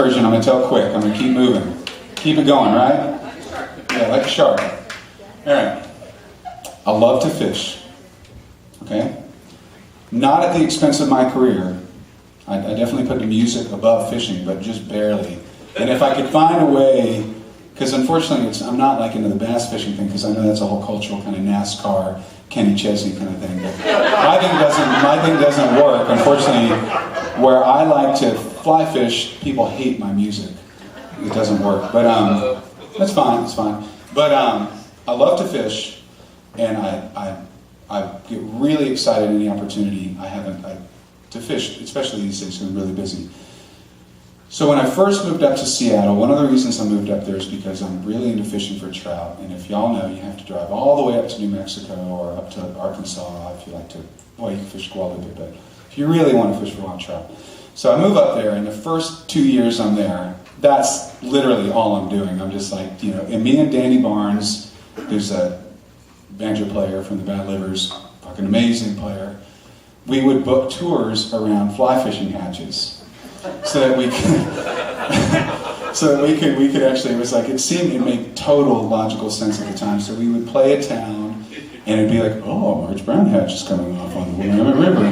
version, I'm going to tell quick. I'm going to keep moving. Keep it going, right? Yeah, like a shark. All right. I love to fish. Okay? Not at the expense of my career. I definitely put the music above fishing, but just barely. And if I could find a way, because unfortunately I'm not like into the bass fishing thing, because I know that's a whole cultural kind of NASCAR, Kenny Chesney kind of thing. But my thing doesn't work. Unfortunately, where I like to fly fish, people hate my music. It doesn't work. But that's fine. It's fine. But I love to fish, and I get really excited any opportunity I have to fish, especially these days because I'm really busy. So when I first moved up to Seattle, one of the reasons I moved up there is because I'm really into fishing for trout. And if y'all know, you have to drive all the way up to New Mexico or up to Arkansas if you like to, well, you can fish Guadalupe, but if you really want to fish for wild trout. So I move up there, and the first 2 years I'm there, that's literally all I'm doing. I'm just like, and me and Danny Barnes, who's a banjo player from the Bad Livers, fucking amazing player, we would book tours around fly fishing hatches. So that we could actually, it was like, it made total logical sense at the time. So we would play a town, and it'd be like, oh, March Brown Hatch is coming off on the Willamette River.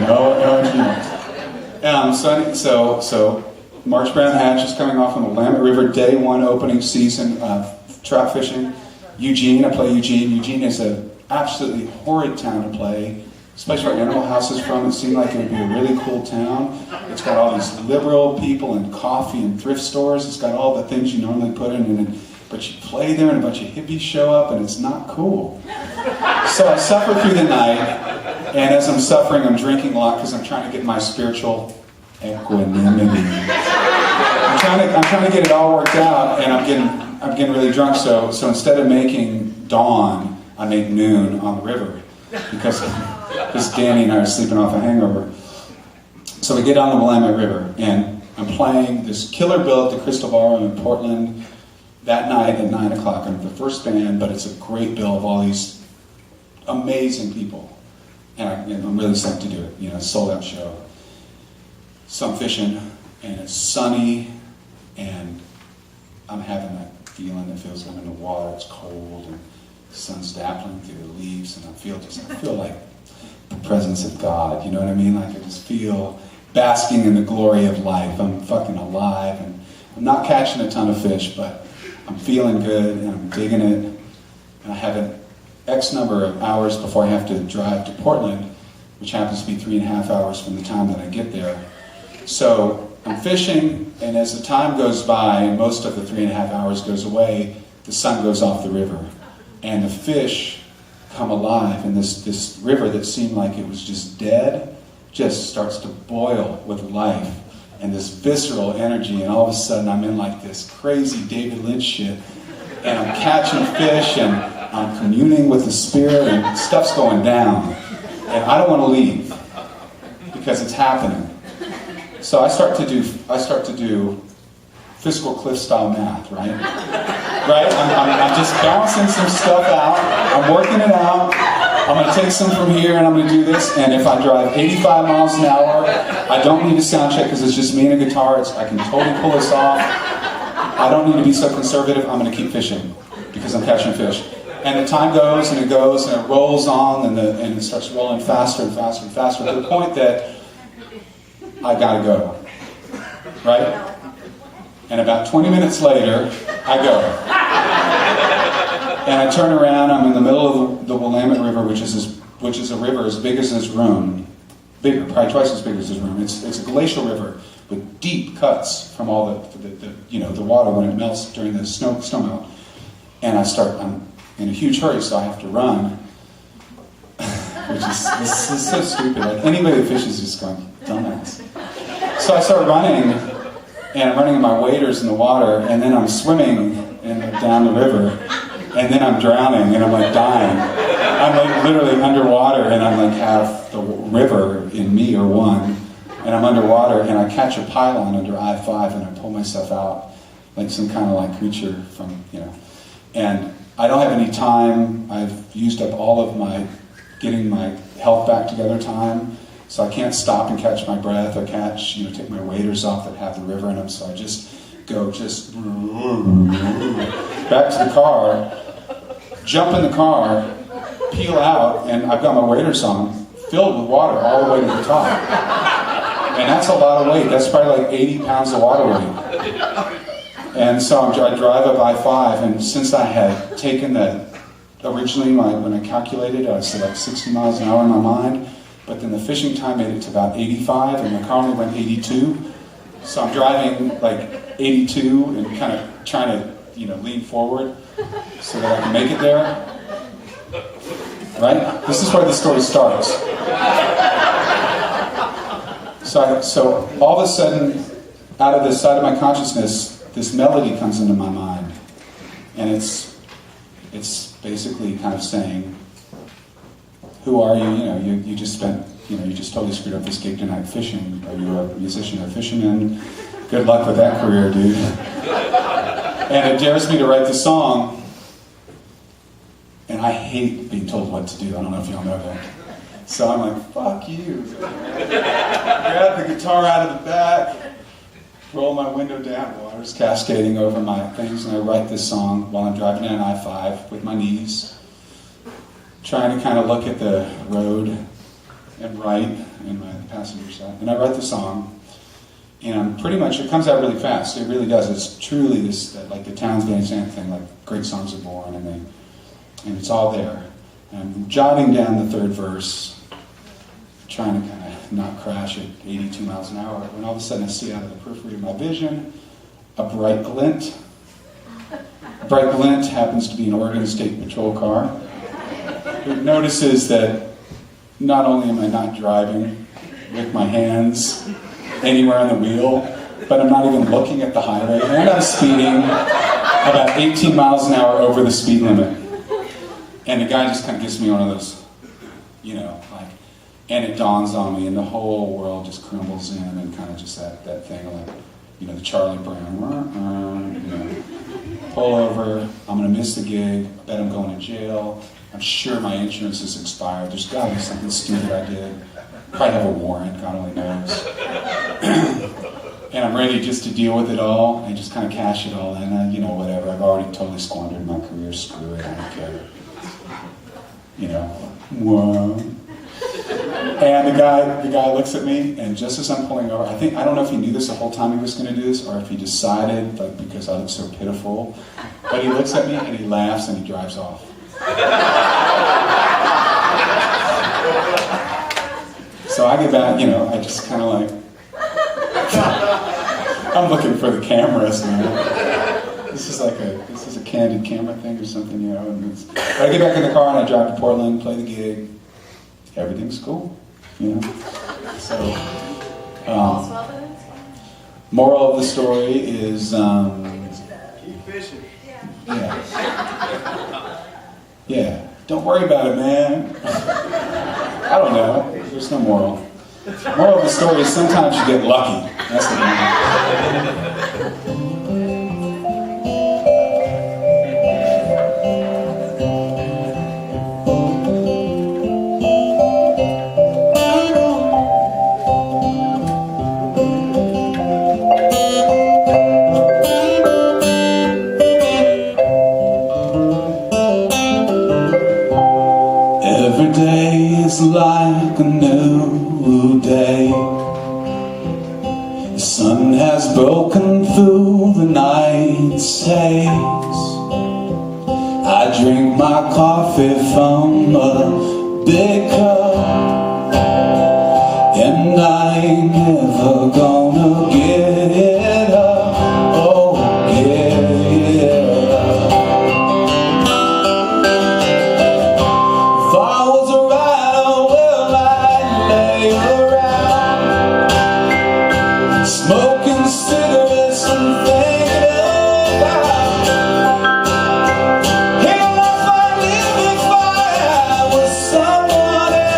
So March Brown Hatch is coming off on the Willamette River, day one opening season of trout fishing. Eugene, I play Eugene. Eugene is an absolutely horrid town to play. Especially where Animal House is from, it seemed like it would be a really cool town. It's got all these liberal people and coffee and thrift stores. It's got all the things you normally put in it. But you play there and a bunch of hippies show up and it's not cool. So I suffer through the night, and as I'm suffering, I'm drinking a lot because I'm trying to get my spiritual equanimity. I'm trying to get it all worked out, and I'm getting really drunk. So instead of making dawn, I make noon on the river because Danny and I are sleeping off a hangover. So we get on the Willamette River, and I'm playing this killer bill at the Crystal Ballroom in Portland that night at 9 o'clock. I'm the first band, but it's a great bill of all these amazing people. And I'm really psyched to do it. Sold out show. So I'm fishing, and it's sunny, and I'm having that feeling that feels like I'm in the water. It's cold, and the sun's dappling through the leaves, and I feel like the presence of God, you know what I mean? Like I just feel basking in the glory of life. I'm fucking alive, and I'm not catching a ton of fish, but I'm feeling good, and I'm digging it. And I have an X number of hours before I have to drive to Portland, which happens to be 3.5 hours from the time that I get there. So I'm fishing, and as the time goes by, and most of the 3.5 hours goes away, the sun goes off the river, and the fish come alive, and this river that seemed like it was just dead just starts to boil with life and this visceral energy, and all of a sudden I'm in like this crazy David Lynch shit, and I'm catching fish, and I'm communing with the spirit, and stuff's going down, and I don't want to leave because it's happening. So I start to do fiscal cliff style math, right? Right? I'm just balancing some stuff out. I'm working it out. I'm going to take some from here, and I'm going to do this. And if I drive 85 miles an hour, I don't need a sound check because it's just me and a guitar. I can totally pull this off. I don't need to be so conservative. I'm going to keep fishing because I'm catching fish. And the time goes, and it rolls on, and it starts rolling faster and faster and faster to the point that I got to go. Right? And about 20 minutes later, I go. And I turn around, I'm in the middle of the Willamette River, which is a river as big as this room. Bigger, probably twice as big as this room. It's a glacial river with deep cuts from all the water when it melts during the snow melt. And I'm in a huge hurry, so I have to run. This is so stupid. Like anybody that fishes is just going, dumbass. So I start running, and I'm running in my waders in the water, and then I'm swimming down the river, and then I'm drowning, and I'm like dying. I'm like literally underwater, and I'm like half the river in me or one, and I'm underwater, and I catch a pylon under I-5, and I pull myself out like some kind of like creature from, and I don't have any time. I've used up all of my getting my health back together time. So I can't stop and catch my breath or take my waders off that have the river in them. So I just go just back to the car, jump in the car, peel out, and I've got my waders on, filled with water all the way to the top. And that's a lot of weight. That's probably like 80 pounds of water weight. And so I drive up I-5, and since I had taken that, originally when I calculated, I said like 60 miles an hour in my mind, but then the fishing time made it to about 85, and the car only went 82. So I'm driving like 82 and kind of trying to, lean forward so that I can make it there. Right? This is where the story starts. So all of a sudden, out of the side of my consciousness, this melody comes into my mind. And it's basically kind of saying, who are you? You just spent, you just totally screwed up this gig tonight fishing. Are you a musician or a fisherman? Good luck with that career, dude. And it dares me to write the song. And I hate being told what to do. I don't know if y'all know that. So I'm like, fuck you. Grab the guitar out of the back, roll my window down, water's cascading over my things, and I write this song while I'm driving down I-5 with my knees, trying to kind of look at the road and write in my passenger side. And I write the song, and pretty much it comes out really fast. It really does. It's truly this, like the Townes Van Sant thing, like great songs are born, and it's all there. And I'm jotting down the third verse, trying to kind of not crash at 82 miles an hour, when all of a sudden I see out of the periphery of my vision a bright glint. A bright glint happens to be an Oregon State Patrol car. It notices that not only am I not driving with my hands anywhere on the wheel, but I'm not even looking at the highway, and I'm speeding about 18 miles an hour over the speed limit. And the guy just kind of gives me one of those, and it dawns on me, and the whole world just crumbles in, and kind of just that thing like, the Charlie Brown, pull over, I'm going to miss the gig, I bet I'm going to jail, I'm sure my insurance is expired, there's got to be something stupid I did, probably have a warrant, God only knows. And I'm ready just to deal with it all, and just kind of cash it all in, whatever, I've already totally squandered my career, screw it, I don't care. Whoa. And the guy looks at me, and just as I'm pulling over, I don't know if he knew this the whole time he was going to do this, or if he decided, because I look so pitiful, but he looks at me and he laughs and he drives off. So I get back, I just kind of like, I'm looking for the cameras now. This is a candid camera thing or something, but I get back in the car and I drive to Portland, play the gig. Everything's cool, So, moral of the story is, keep fishing. Yeah. Don't worry about it, man. I don't know. There's no moral. Moral of the story is sometimes you get lucky. That's the moral. Every day is like a new day. The sun has broken through the night's haze. I drink my coffee from a big cup, and I ain't never gonna get up. Oh, get up. If I was a writer, well, I'd lay around smoking cigarettes and thinking about how life I'd live if I was someone else.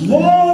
Love.